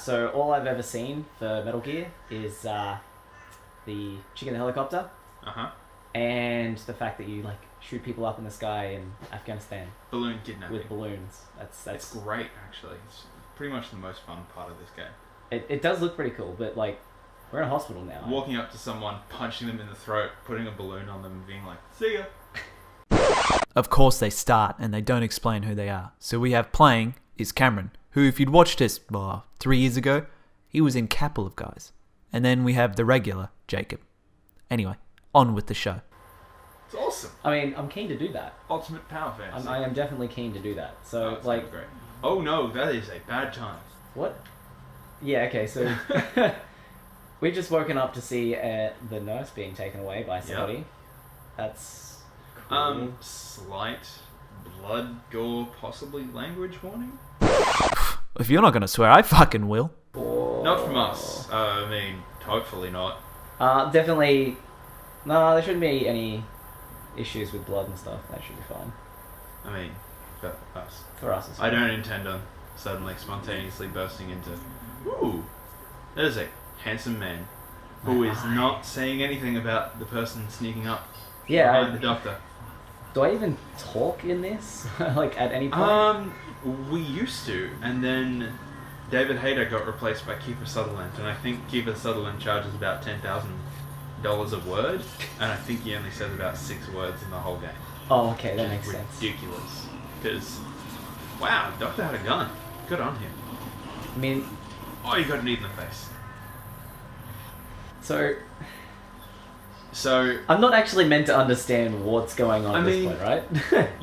So all I've ever seen for Metal Gear is the chick in the helicopter. And the fact that you like shoot people up in the sky in Afghanistan. Balloon kidnapping. With balloons. That's great, actually. It's pretty much the most fun part of this game. It does look pretty cool, but like, we're in a hospital now. Walking up to someone, punching them in the throat, putting a balloon on them, and being like, "See ya." Of course they start and they don't explain who they are. So we have playing is Cameron, who if you'd watched us 3 years ago, he was in Couple of Guys. And then we have the regular Jacob. Anyway, on with the show. It's awesome. I mean, I'm keen to do that. Ultimate power fantasy. I am definitely keen to do that. So like, great. Oh no, that is a bad time. What? Yeah. Okay. So we've just woken up to see the nurse being taken away by somebody. Yep. That's cool. Slight blood, gore, possibly language warning. If you're not going to swear, I fucking will. Not from us. I mean, hopefully not. Definitely. No, there shouldn't be any issues with blood and stuff. That should be fine. I mean, for us. For us, it's fine. I don't intend on suddenly spontaneously bursting into, "Ooh, there's a handsome man who is not saying anything about the person sneaking up behind the doctor." Do I even talk in this? Like, at any point? We used to, and then David Hayter got replaced by Kiefer Sutherland, and I think Kiefer Sutherland charges about $10,000 a word, and I think he only says about 6 words in the whole game. Oh, okay, that makes sense. Ridiculous. Because, wow, Doctor had a gun. Good on him. I mean... Oh, you got a knee in the face. So... I'm not actually meant to understand what's going on at this point, right?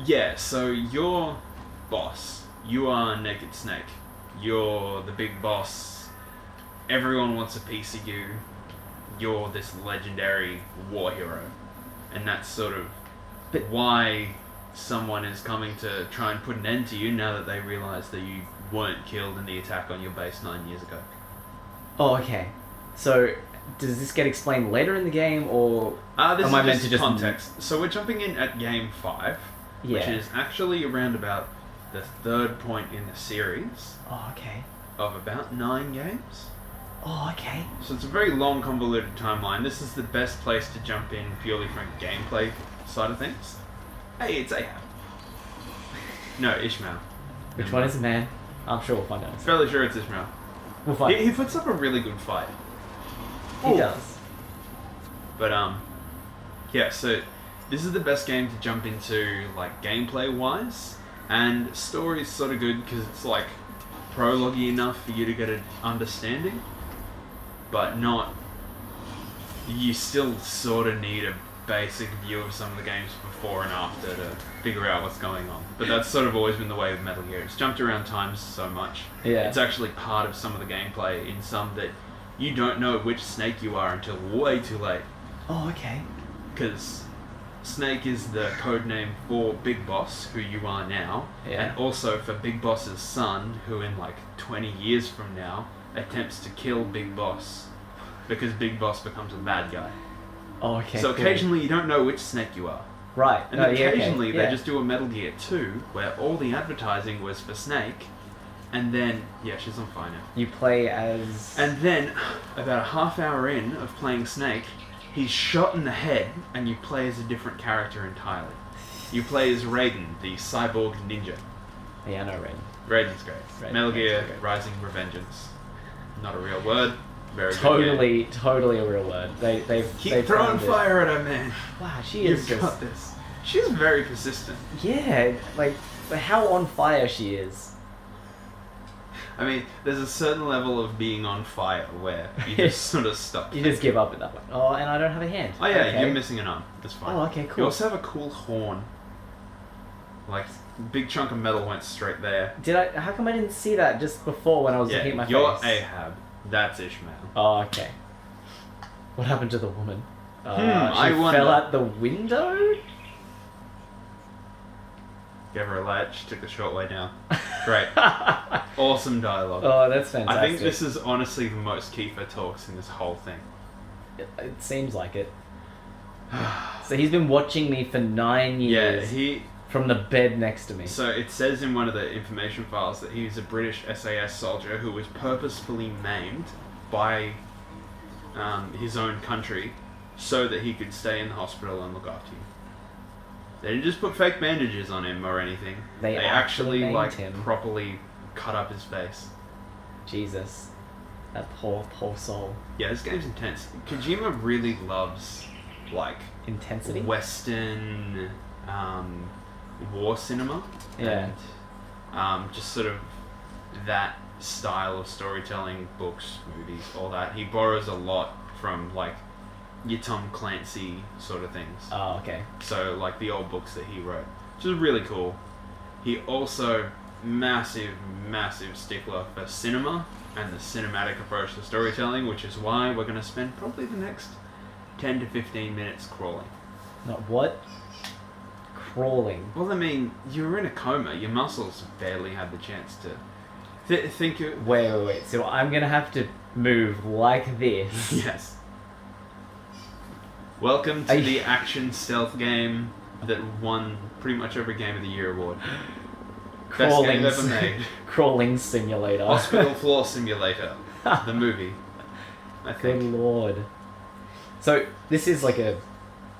Yeah, so your boss, you are Naked Snake. You're the big boss. Everyone wants a piece of you. You're this legendary war hero. And that's sort of why someone is coming to try and put an end to you now that they realise that you weren't killed in the attack on your base 9 years ago. Oh, okay. So, does this get explained later in the game, or this am I is meant to just... context. So we're jumping in at game 5, which is actually around about the 3rd point in the series. Oh, okay. Of about 9 games. Oh, okay. So it's a very long, convoluted timeline. This is the best place to jump in purely from a gameplay side of things. Hey, it's Ahab. No, Ishmael. Which one is it, man? I'm sure we'll find out. Fairly sure it's Ishmael. We'll find He puts up a really good fight. He does. But, yeah, so this is the best game to jump into, like, gameplay-wise. And story's sort of good because it's, like, prologue-y enough for you to get an understanding. But not... You still sort of need a basic view of some of the games before and after to figure out what's going on. But that's sort of always been the way with Metal Gear. It's jumped around times so much. Yeah. It's actually part of some of the gameplay in some that you don't know which Snake you are until way too late. Oh, okay. Because Snake is the code name for Big Boss, who you are now, and also for Big Boss's son, who in like 20 years from now attempts to kill Big Boss because Big Boss becomes a bad guy. Oh, okay. So occasionally you don't know which Snake you are. Right. And occasionally they just do a Metal Gear 2 where all the advertising was for Snake, and then, yeah, she's on fire now. You play as... And then, about a half hour in of playing Snake, he's shot in the head, and you play as a different character entirely. You play as Raiden, the cyborg ninja. Yeah, I know Raiden. Raiden's great. Metal Gear Rising Revengeance. Not a real word. Very totally, totally a real word. They've throwing fire at her, man. Wow, she is You've got this. She's very persistent. Yeah, like how on fire she is. I mean, there's a certain level of being on fire where you just sort of stop. You just give up at that point. Oh, and I don't have a hand. Oh yeah, okay. You're missing an arm. That's fine. Oh, okay, cool. You also have a cool horn. Like, big chunk of metal went straight there. How come I didn't see that just before when I was looking at my you're face? Ahab. That's Ishmael. Oh, okay. What happened to the woman? I she wonder. fell out the window? Gave her a light, she took the short way down. Great. Awesome dialogue. Oh, that's fantastic. I think this is honestly the most Kiefer talks in this whole thing. It seems like it. So he's been watching me for 9 years. Yeah, From the bed next to me. So it says in one of the information files that he's a British SAS soldier who was purposefully maimed by his own country so that he could stay in the hospital and look after you. They didn't just put fake bandages on him or anything. They actually maimed him. properly cut up his face. Jesus. That poor soul. Yeah, this game's intense. Kojima really loves, like... Intensity? Western... war cinema. Yeah. And just sort of that style of storytelling, books, movies, all that. He borrows a lot from, like, your Tom Clancy sort of things. Oh, okay. So, like, the old books that he wrote. Which is really cool. He also, massive stickler for cinema and the cinematic approach to storytelling, which is why we're going to spend probably the next 10 to 15 minutes crawling. Not what? Crawling. Well, I mean, you were in a coma. Your muscles barely had the chance to think. Wait. So I'm gonna have to move like this. Yes. Welcome to the action stealth game that won pretty much every Game of the Year award. Best game ever made. Crawling simulator. Hospital floor simulator. The movie. I think. Good lord. So this is like a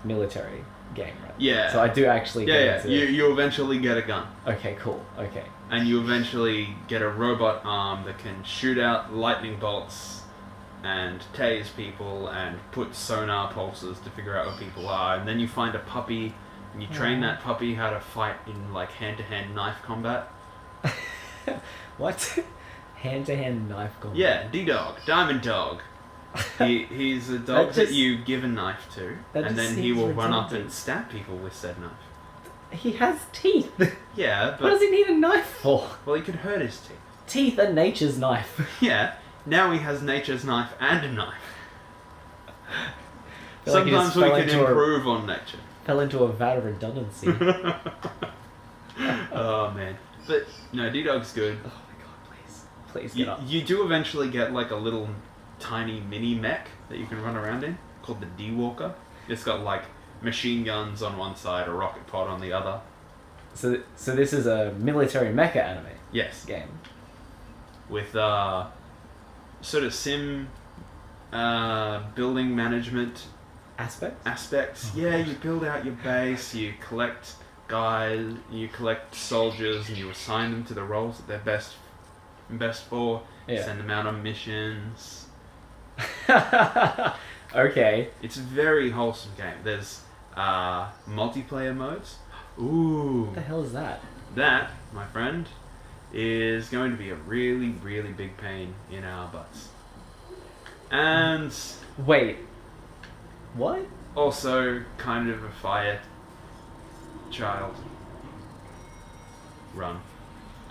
military game, right? Yeah. So I do actually get into You eventually get a gun. Okay, cool. Okay. And you eventually get a robot arm that can shoot out lightning bolts and tase people and put sonar pulses to figure out where people are. And then you find a puppy and you train that puppy how to fight in like hand-to-hand knife combat. What? Hand-to-hand knife combat? Yeah, D-Dog. Diamond Dog. He's a dog that you give a knife to, and then he will run up and stab people with said knife. He has teeth. Yeah, but... What does he need a knife for? Well, he could hurt his teeth. Teeth are nature's knife. Yeah, now he has nature's knife and a knife. Sometimes we can improve on nature. Fell into a vat of redundancy. Oh, man. But, no, D-Dog's good. Oh my god, please get up. You do eventually get like a little tiny mini mech that you can run around in called the D-Walker. It's got like machine guns on one side, a rocket pod on the other. So this is a military mecha anime. Yes. Game. With sort of sim building management aspects. Oh, yeah, gosh. you build out your base, you collect guys, you collect soldiers, and you assign them to the roles that they're best for. Yeah. Send them out on missions. Okay. It's a very wholesome game. There's multiplayer modes. Ooh. What the hell is that? That, my friend, is going to be a really, really big pain in our butts. And... Wait. What? Also, kind of a fire child. Run.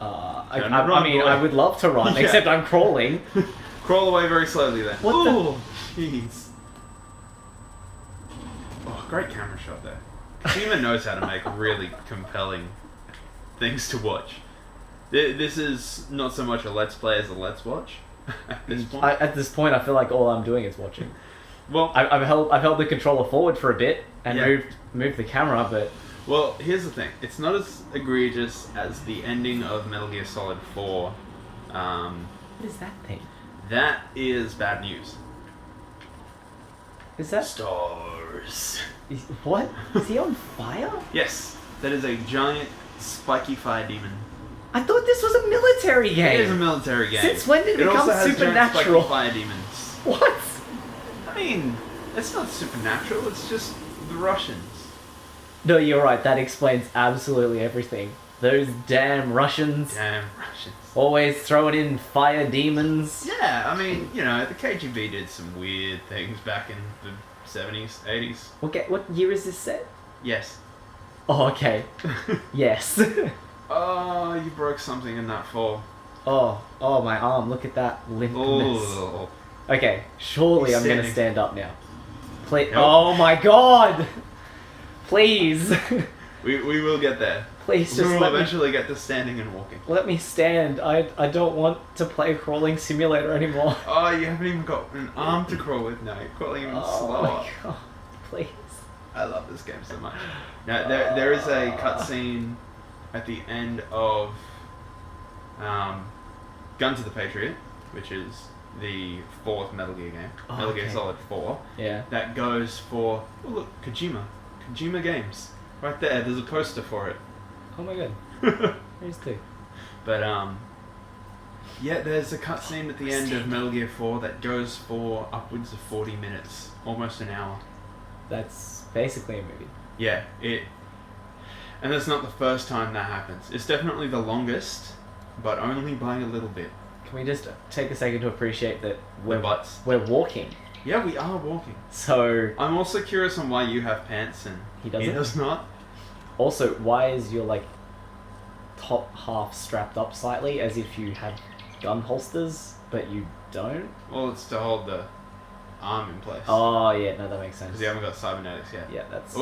I would love to run, Yeah. except I'm crawling. Crawl away very slowly then. What Ooh, jeez. Oh, great camera shot there. Kojima knows how to make really compelling things to watch. This is not so much a let's play as a let's watch at this point. At this point, I feel like all I'm doing is watching. Well, I've held the controller forward for a bit and Yeah. moved the camera, but well, here's the thing. It's not as egregious as the ending of Metal Gear Solid 4. what is that thing? That is bad news. Is that Stars. what? Is he on fire? Yes, that is a giant spiky fire demon. I thought this was a military game. It is a military game. Since when did it become also has giant supernatural? spiky fire demons. What? I mean, it's not supernatural. It's just the Russians. No, you're right. That explains absolutely everything. Those damn Russians. Damn Russians. Always throwing in fire demons. Yeah, I mean, you know, the KGB did some weird things back in the 70s, 80s. What year is this set? Yes. Oh, okay. Yes. Oh, you broke something in that fall. Oh, my arm. Look at that limpness. Oh. Okay, surely He's I'm going to standing. stand up now. Please. Nope. Oh my god! Please. We will get there. Please We just will eventually get to standing and walking. let me stand. I don't want to play Crawling Simulator anymore. Oh, you haven't even got an arm to crawl with now. You're crawling even Oh slower. my god. Please. I love this game so much. Now, there is a cutscene at the end of Gun to the Patriot, which is the 4th Metal Gear game. Metal Gear Solid 4. Yeah. That goes for... Oh, look, Kojima. Kojima Games. Right there, there's a poster for it. Oh my god. There's 2. But, yeah, there's a cutscene at the end of Metal Gear 4 that goes for upwards of 40 minutes. Almost an hour. That's basically a movie. Yeah, and that's not the first time that happens. It's definitely the longest, but only by a little bit. Can we just take a second to appreciate that we're walking? Yeah, we are walking. So I'm also curious on why you have pants and he doesn't. He does not. Also, why is your like top half strapped up slightly as if you have gun holsters, but you don't? Well, it's to hold the arm in place. Oh yeah, no, that makes sense. Because you haven't got cybernetics yet. Yeah, that's.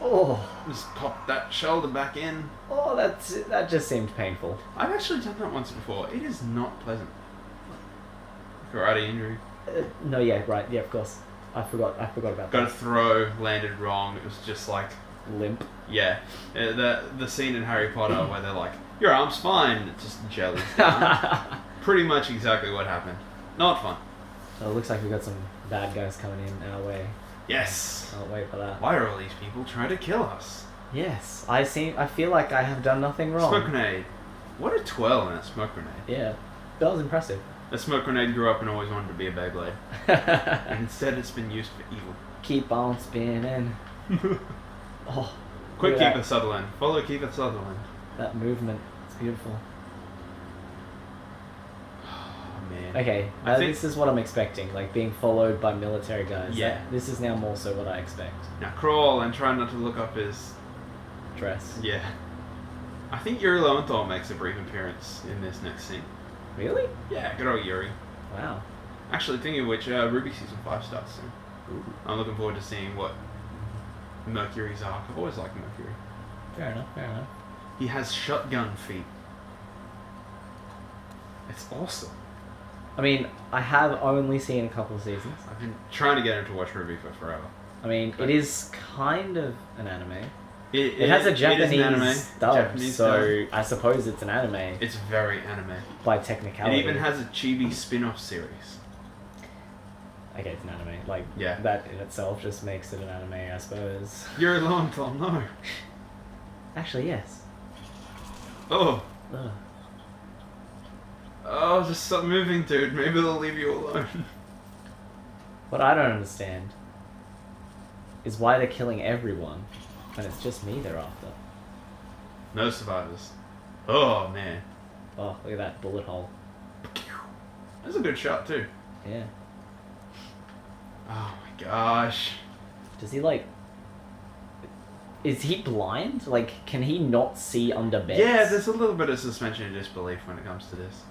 Oh, just pop that shoulder back in. Oh, that just seemed painful. I've actually done that once before. It is not pleasant. Karate injury. No, yeah, right, yeah, of course. I forgot about that. Got a throw, landed wrong. It was just like limp. Yeah, the scene in Harry Potter where they're like, "Your arm's fine," it just jellies down. Pretty much exactly what happened. Not fun. So it looks like we've got some bad guys coming in our way. Yes. Can't wait for that. Why are all these people trying to kill us? Yes, I feel like I have done nothing wrong. Smoke grenade. What a twirl in a smoke grenade. Yeah, that was impressive. A smoke grenade grew up and always wanted to be a Beyblade. And instead it's been used for evil. Keep on spinning. Oh, quick, Kiefer Sutherland. Follow Kiefer Sutherland. That movement, it's beautiful. Man. Okay, I think this is what I'm expecting, like being followed by military guys. Yeah. This is now more so what I expect. Now crawl and try not to look up his dress. Yeah. I think Yuri Lowenthal makes a brief appearance in this next scene. Really? Yeah, good old Yuri. Wow. Actually, thinking of which, Ruby Season 5 starts soon. Ooh. I'm looking forward to seeing what Mercury's arc. I've always liked Mercury. Fair enough, fair enough. He has shotgun feet. It's awesome. I mean, I have only seen a couple of seasons. I've been trying to get him to watch Ruby for forever. I mean, it is kind of an anime. It has a Japanese dub, Japanese so dub. I suppose it's an anime. It's very anime. By technicality. It even has a chibi spin-off series. Okay, it's an anime. Like, yeah. That in itself just makes it an anime, I suppose. Yuri Lowenthal, no. Actually, yes. Oh. Ugh. Oh, just stop moving, dude. Maybe they'll leave you alone. What I don't understand is why they're killing everyone when it's just me they're after. No survivors. Oh, man. Oh, look at that bullet hole. That's a good shot, too. Yeah. Oh, my gosh. Does he, like... Is he blind? Like, can he not see under beds? Yeah, there's a little bit of suspension of disbelief when it comes to this.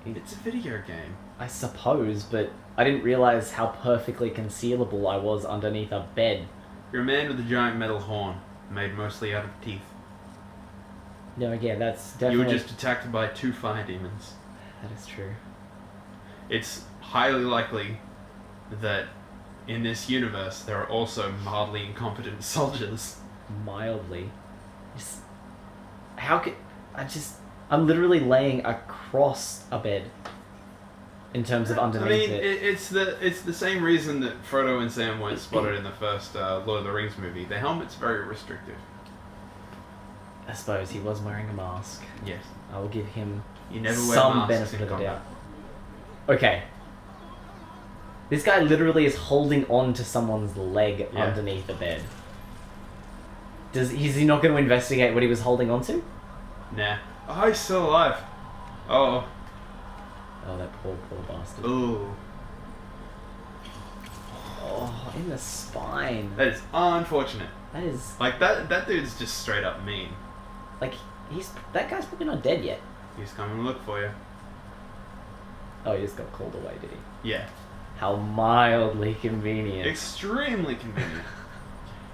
It's a video game. I suppose, but I didn't realize how perfectly concealable I was underneath a bed. You're a man with a giant metal horn, made mostly out of teeth. No, again, that's definitely... You were just attacked by 2 fire demons. That is true. It's highly likely that in this universe there are also mildly incompetent soldiers. Mildly? Just... How could... I'm literally laying across a bed. In terms of underneath it. It's the same reason that Frodo and Sam weren't spotted in the first Lord of the Rings movie. The helmet's very restrictive. I suppose he was wearing a mask. Yes. I will give him some benefit of the doubt. Okay. This guy literally is holding on to someone's leg underneath the bed. Is he not going to investigate what he was holding on to? Nah. Oh, he's still alive. Oh. Oh, that poor bastard. Ooh. Oh, in the spine. That is unfortunate. That is... Like, that dude's just straight up mean. Like, that guy's probably not dead yet. He's coming to look for you. Oh, he just got called away, did he? Yeah. How mildly convenient. Extremely convenient.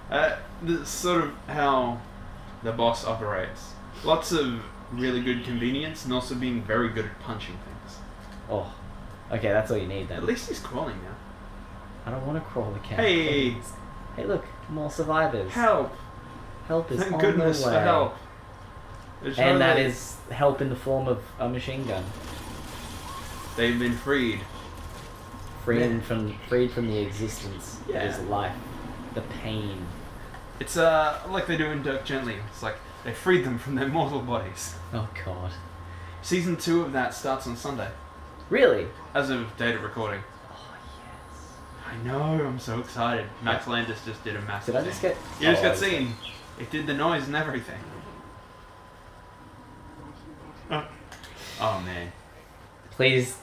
That's sort of how the boss operates. Lots of really good convenience and also being very good at punching things. Oh. Okay, that's all you need then. At least he's crawling now. I don't want to crawl again. Hey! Please. Hey, look, more survivors. Help! Help is Thank on goodness the way. for help. It's And that only- is help in the form of a machine gun. They've been freed. Freed from the existence that is Yeah. life. The pain. It's like they do in Dirk Gently. It's like they freed them from their mortal bodies. Oh god. Season 2 of that starts on Sunday, Really? as of date of recording. Oh yes. I know, I'm so excited. Max Landis just did a massive Did I just thing. get... You just Oh, got okay. seen. It did the noise and everything. Oh man. Please,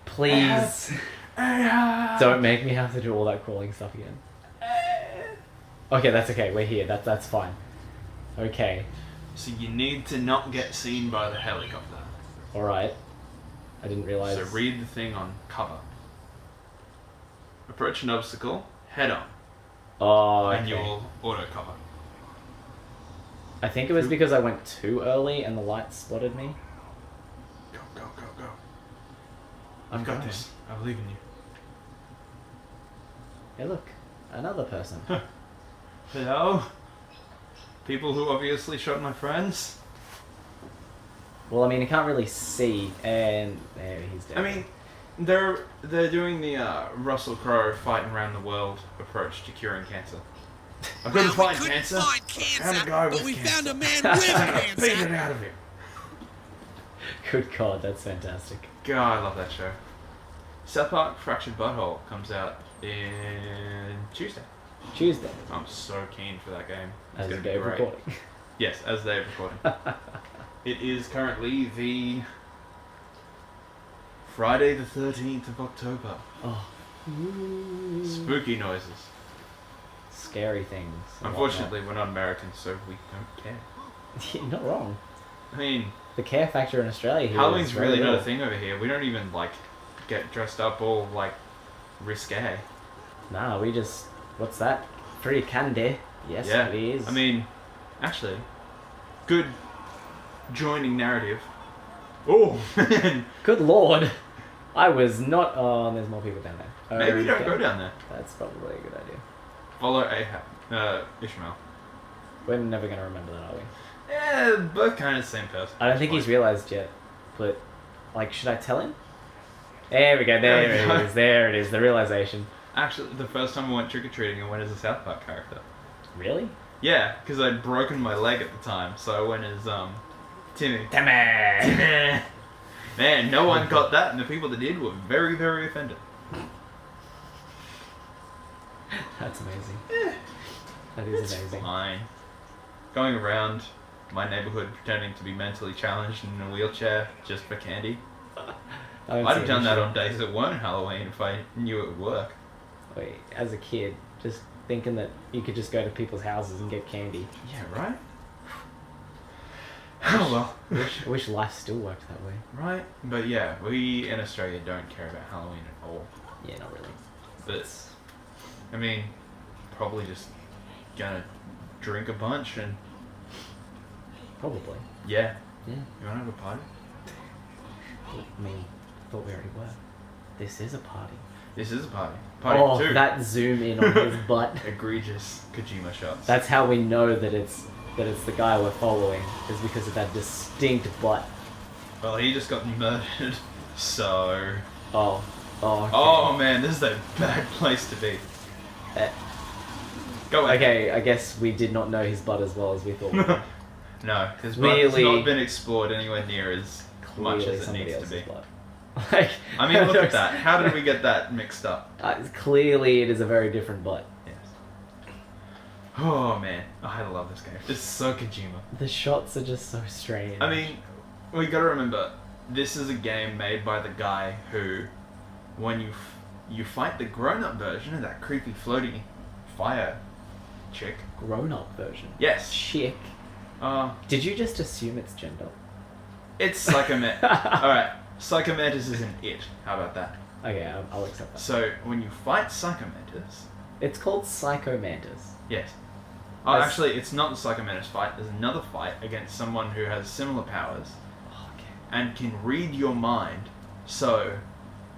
please, don't make me have to do all that crawling stuff again. Okay, that's okay. We're here. That's fine. Okay. So you need to not get seen by the helicopter. All right. I didn't realize. So read the thing on cover. Approach an obstacle, head on, Oh, and you okay. will auto cover. I think it was because I went too early and the light spotted me. Go, go, go, go. I'm I've got going. this. I believe in you. Hey, look, another person. Hello? People who obviously shot my friends? Well, I mean, you can't really see, and there he's dead. I mean, they're doing the Russell Crowe fighting around the world approach to curing cancer. I couldn't find cancer. Found a guy with we cancer. found a man with Beat it cancer. out of him. Good God, that's fantastic. God, I love that show. South Park Fractured Butthole comes out in Tuesday. Tuesday, I'm so keen for that game. It's as gonna a be day of great. recording. Yes, as they're recording. It is currently the Friday the 13th of October. Oh. Spooky noises. Scary things. and Unfortunately, we're not Americans, so we don't care. whatnot. You're not wrong. I mean, The care factor in Australia here Halloween's is very really not a little. thing over here. We don't even, like, get dressed up all, like, risque. Nah, we just... What's that? Free candy. Yes, Yeah. please. I mean, actually, good joining narrative. Oh, man. Good lord. I was not... Oh, there's more people down there. Maybe don't Okay. go down there. That's probably a good idea. Follow Ahab. Ishmael. We're never going to remember that, are we? Yeah, both kind of the same person. I don't think he's realised yet. But, like, should I tell him? There we go. There we There go. it is. There it is. The realisation. Actually, the first time I went trick-or-treating, I went as a South Park character. Really? Yeah, because I'd broken my leg at the time, so I went as, Timmy. Damn it! Man, no one got that, and the people that did were very, very offended. That's amazing. That is It's amazing. fine. Going around my neighborhood pretending to be mentally challenged in a wheelchair just for candy. I don't I'd see have done any that shit. on days that weren't Halloween if I knew it would work. Wait, as a kid, just thinking that you could just go to people's houses and get candy. Yeah, right? Oh well. I wish life still worked that way. Right? But yeah, we in Australia don't care about Halloween at all. Yeah, not really. But, I mean, probably just gonna drink a bunch and, Probably. yeah. Yeah. You wanna have a party? I mean, I thought we already were. This is a party. This is a party. Party Oh, 2. that zoom in on his butt. Egregious Kojima shots. That's how we know that it's the guy we're following, is because of that distinct butt. Well, he just got murdered, so... Oh. Oh, okay. Oh man, this is a bad place to be. Uh, Go ahead. okay, I guess we did not know his butt as well as we thought we did. No, his butt has Clearly- not been explored anywhere near as much Clearly as it somebody needs to else's be. butt. Like, I mean, look at that. How did we get that mixed up? Clearly it is a very different butt. Yes. Oh man, I love this game. It's so Kojima. The shots are just so strange. I mean, we gotta remember, this is a game made by the guy who, when you fight the grown-up version of that creepy floating fire chick. grown-up version. Yes. Chick. Did you just assume it's gender? It's Psychomantis. Alright, Psychomantis isn't it. How about that? Okay, I'll accept that. So, when you fight Psychomantis, It's called Psychomantis. yes. Oh, As- actually, it's not the Psychomantis fight. There's another fight against someone who has similar powers Okay. and can read your mind. So,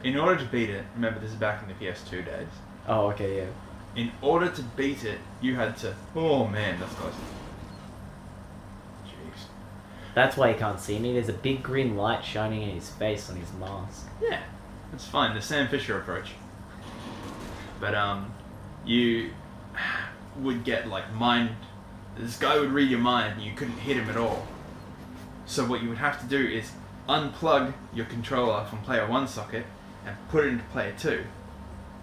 in order to beat it, remember this is back in the PS2 days. Oh, okay, yeah. In order to beat it, you had to. Oh man, that's close. Jeez. That's why he can't see me. There's a big green light shining in his face on his mask. Yeah, that's fine. The Sam Fisher approach. But you would get like mind. This guy would read your mind, and you couldn't hit him at all. So what you would have to do is unplug your controller from player 1 socket and put it into player 2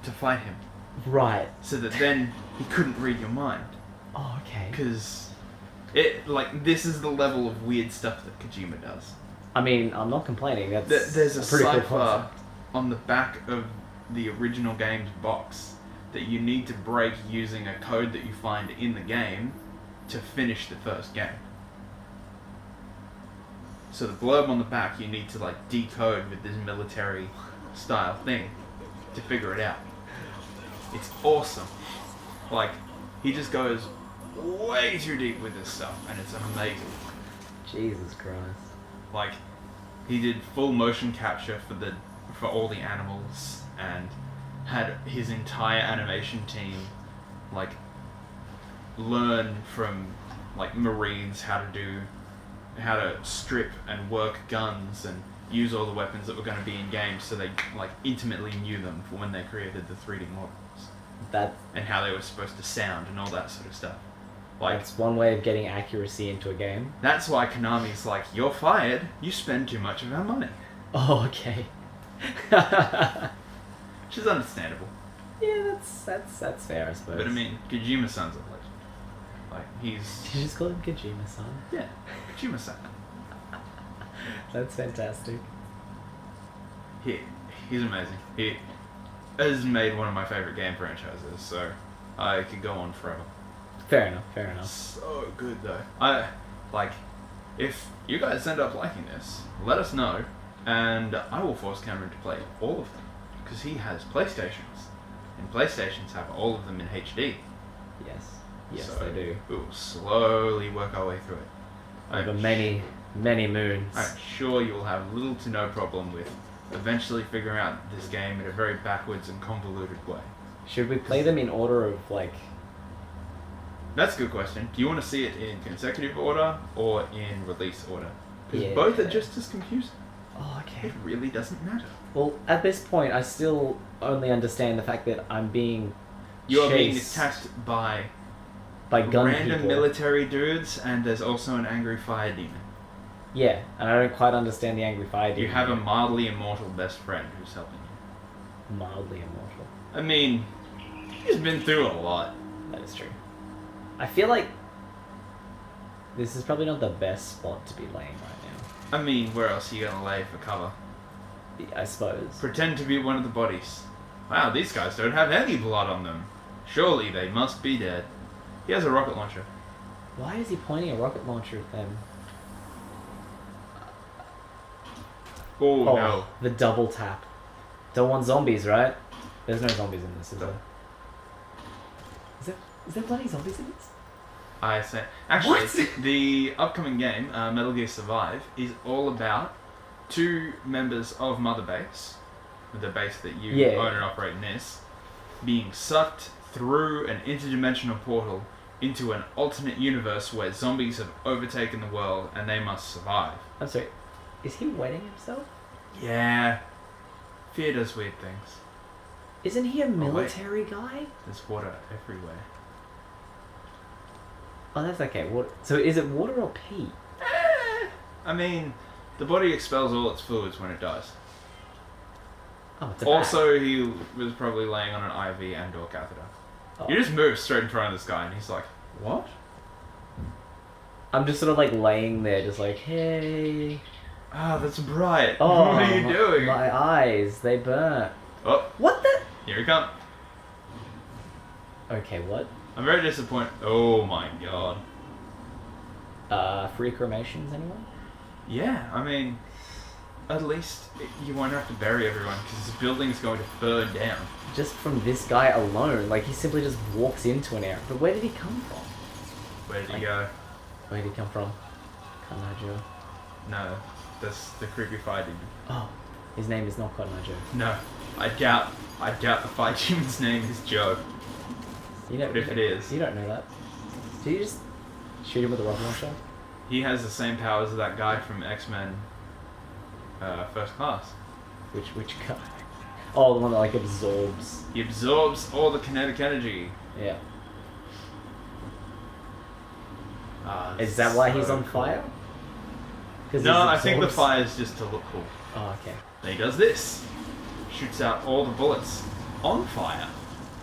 to fight him. Right. So that then he couldn't read your mind. Oh, okay. Because this is the level of weird stuff that Kojima does. I mean, I'm not complaining. That's There's a pretty cool cipher concept. on the back of the original game's box that you need to break using a code that you find in the game to finish the first game. So the blurb on the back you need to like decode with this military style thing to figure it out. It's awesome. Like, he just goes way too deep with this stuff and it's amazing. Jesus Christ. Like, he did full motion capture for all the animals and had his entire animation team like learn from like Marines how to strip and work guns and use all the weapons that were going to be in games, so they like intimately knew them for when they created the 3D models and how they were supposed to sound and all that sort of stuff. Like, that's one way of getting accuracy into a game. that's why Konami's like, you're fired, you spend too much of our money. Oh, okay. Which is understandable. Yeah, that's fair, I suppose. But I mean, Kojima-san's a legend. Like, he's... Did you just call him Kojima-san? Yeah, Kojima-san. That's fantastic. He's amazing. He has made one of my favorite game franchises, so I could go on forever. Fair enough. So good, though. If you guys end up liking this, let us know, and I will force Cameron to play all of them, because he has PlayStations, and PlayStations have all of them in HD. Yes, So they do. we'll slowly work our way through it. Over many moons. I'm sure you'll have little to no problem with eventually figuring out this game in a very backwards and convoluted way. Should we play them in order of, like... That's a good question. Do you want to see it in consecutive order or in release order? Because Yeah. both are just as confusing. Oh, okay. It really doesn't matter. Well, at this point, I still only understand the fact that I'm being You're being chased attacked by gun random people. military dudes, and there's also an angry fire demon. Yeah, and I don't quite understand the angry fire demon. You have a mildly immortal best friend who's helping you. Mildly immortal. I mean, he's been through a lot. That is true. I feel like this is probably not the best spot to be laying right I mean, where else are you going to lay for cover? now. I suppose. Pretend to be one of the bodies. Wow, these guys don't have any blood on them. Surely they must be dead. He has a rocket launcher. Why is he pointing a rocket launcher at them? Oh, no. The double tap. Don't want zombies, right? There's no zombies in this, is No. there? Is there bloody zombies in this? I say. Actually, What? the upcoming game, Metal Gear Survive, is all about two members of Mother Base, the base that you Yeah. own and operate in this, being sucked through an interdimensional portal into an alternate universe where zombies have overtaken the world and they must survive. I'm sorry. Is he wetting himself? Yeah. Fear does weird things. Isn't he a wait. military guy? There's water everywhere. Oh, that's okay. What? So is it water or pee? I mean, the body expels all its fluids when it dies. Oh, it's a Also, he was probably laying on an IV and or catheter. bat. You just move straight in front of this guy and he's like, what? I'm just sort of like laying there, just like, hey. Ah, that's bright. Oh, What are you doing? My eyes, they burn. Oh, What the? here he comes. Okay, what? I'm very disappointed. Oh my god. Free cremations, anyone? Yeah, I mean, at least you won't have to bury everyone because this building's going to burn down. Just from this guy alone, like he simply just walks into an area. But where did he come from? Where did he go? Where did he come from? Can't know, Joe. No, that's the creepy fire demon. Oh. His name is not Cotton Eye Joe. No, I doubt the fight demon's name is Joe. You know, But if it is, you don't know that. Do you just shoot him with a rocket launcher? he has the same powers as that guy from X-Men First Class. Which guy? Oh, the one that like absorbs. He absorbs all the kinetic energy. Yeah. It's Is that why he's so on cool. fire? 'Cause No, he's I think the absorbs- fire is just to look cool. Oh, okay. Then he does this. Shoots out all the bullets on fire.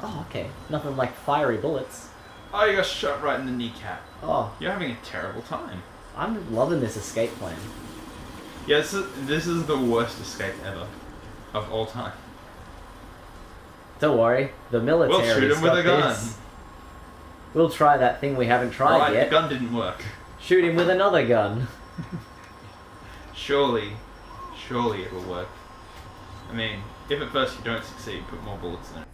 Oh, okay. Nothing like fiery bullets. Oh, you got shot right in the kneecap. Oh, You're having a terrible time. I'm loving this escape plan. Yeah, this is the worst escape ever. Of all time. Don't worry, the military. We'll shoot him with a gun. We'll try that thing we haven't tried Right, yet. the gun didn't work. Shoot him with another gun. Surely it will work. I mean, if at first you don't succeed, put more bullets in it.